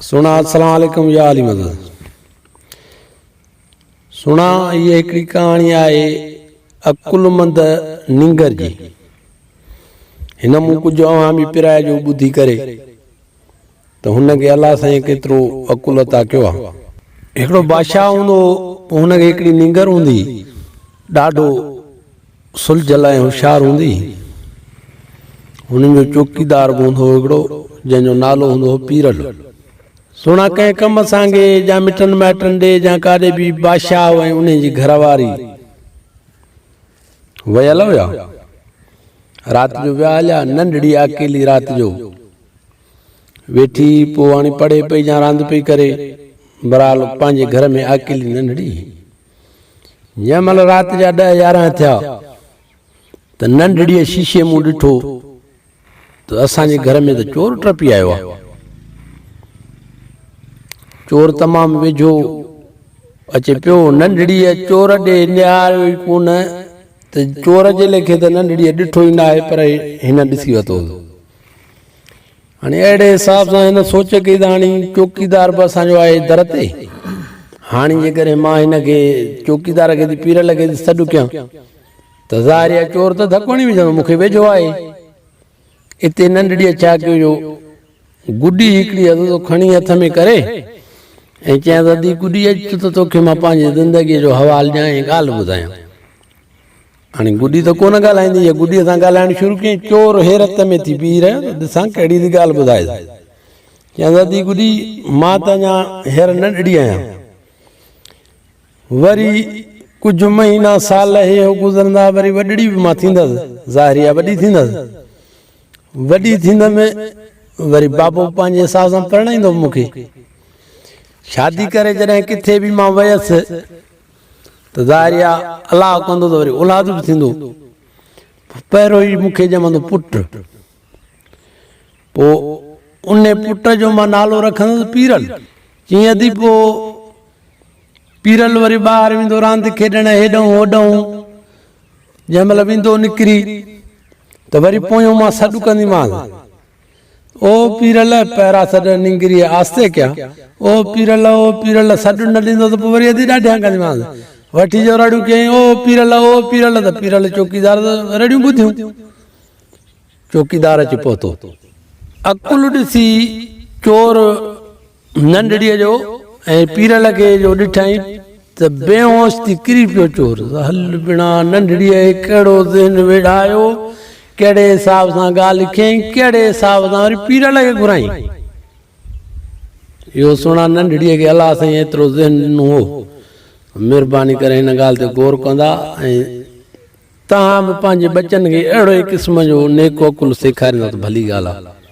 सुना अस्सलाम वालेकुम या अली मदद। सुना ये हिकिड़ी कहानी आहे अकुलमंद निंगर जी। हिन मूं कुझु अवां बि पिराए जो ॿुधी करे त हुनखे अलाह साईं केतिरो अकुल अता कयो आहे। हिकिड़ो बादशाह हूंदो, हुनखे हिकिड़ी निंगर हूंदी, ॾाढो सुलझल ऐं होशियारु हूंदी। हुननि जो चौकीदार बि हूंदो हिकिड़ो, जंहिंजो नालो हूंदो हो पीरल। सुना कंहिं कम सां या मिटनि माइटनि ॾे या काॾे बि बादशाह ऐं उन जी घरवारी वयल हुया। राति जो विया हलिया, नंढड़ी अकेली राति जो वेठी, पोइ हाणे पढ़े पई या रांदि पई करे, बहरहाल पंहिंजे घर में अकेली नंढड़ी। जंहिं महिल राति जा 10-11 थिया त नंढड़ीअ शीशे मूं ॾिठो त असांजे घर में त चोर टपी आयो आहे। चोर तमामु वेझो अचे पियो। नंढड़ीअ चोर ॾे निहारियो ई कोन त चोर जे लेखे त नंढड़ीअ ॾिठो ई न आहे, पर हिन ॾिसी वरितो। हाणे अहिड़े हिसाब सां हिन सोच कई त हाणे चौकीदार बि असांजो आहे दर ते। हाणे जे करे मां हिनखे चौकीदार खे पीरल खे सॾु कयां त ज़ाहिर आहे चोर त धको नी विझंदो, मूंखे वेझो आहे। हिते नंढड़ीअ छा कयो जो गुॾी हिकिड़ी हथो खणी हथ में करे ऐं चयां त दी गुॾी अच त तोखे मां पंहिंजी ज़िंदगीअ जो हवालु ॾियां ऐं ॻाल्हि ॿुधायां। हाणे गुॾी त कोन ॻाल्हाईंदी, गुॾीअ सां ॻाल्हाइणु शुरू कयईं। चोर हैरत में थी बीह रहियो, ॾिसां कहिड़ी थी ॻाल्हि ॿुधाए। चयां त दी गुॾी, मां त अञा हींअर नंढड़ी आहियां, वरी कुझु महीना साल हे गुज़रंदा, वरी वॾड़ी बि मां थींदसि, ज़ाहिर आहे वॾी थींदसि। वॾी थींदमि वरी बाबो पंहिंजे हिसाब सां परणाईंदो मूंखे। शादी करे जॾहिं किथे बि मां वयसि त ज़ाहिर आहे अलाह कंदो त वरी औलाद बि थींदो। पहिरियों ई मूंखे ॼमंदो पुटु, पोइ उन पुट जो मां नालो रखंदुसि पीरल। कीअं थी पोइ पीरल वरी ॿाहिरि वेंदो रांदि खेॾणु हेॾऊं होॾऊं। जंहिं महिल वेंदो निकिरी त वरी पोयों मां सॾु कंदीमांसि, ओ पीरल पहिरां सॾु निंगरी आस्ते कया, ओ पीरल सॾु न ॾींदो त पोइ वरी अधी ॾाढियां कंदीमांसि, वठी जो रड़ियूं कयईं, ओ पीरल त पीरल चौकीदार त रड़ियूं ॿुधियूं। चौकीदार अची पहुतो, अकुल ॾिसी चोर नंढड़ीअ जो ऐं पीरल खे जो ॾिठई त बेहोश थी किरी पियो चोर। हल बिना नंढड़ीअ कहिड़ो ज़हन वेड़ायो, कहिड़े हिसाब सां ॻाल्हि कयईं, कहिड़े हिसाब सां वरी पीरल खे घुराई। इहो सुणा नंढड़ीअ खे अलाह साईं एतिरो ज़हन हो, महिरबानी करे हिन ॻाल्हि ते गौर कंदा ऐं तव्हां बि पंहिंजे बचनि खे अहिड़े क़िस्म जो नेको अकुल सेखारींदा त भली ॻाल्हि आहे।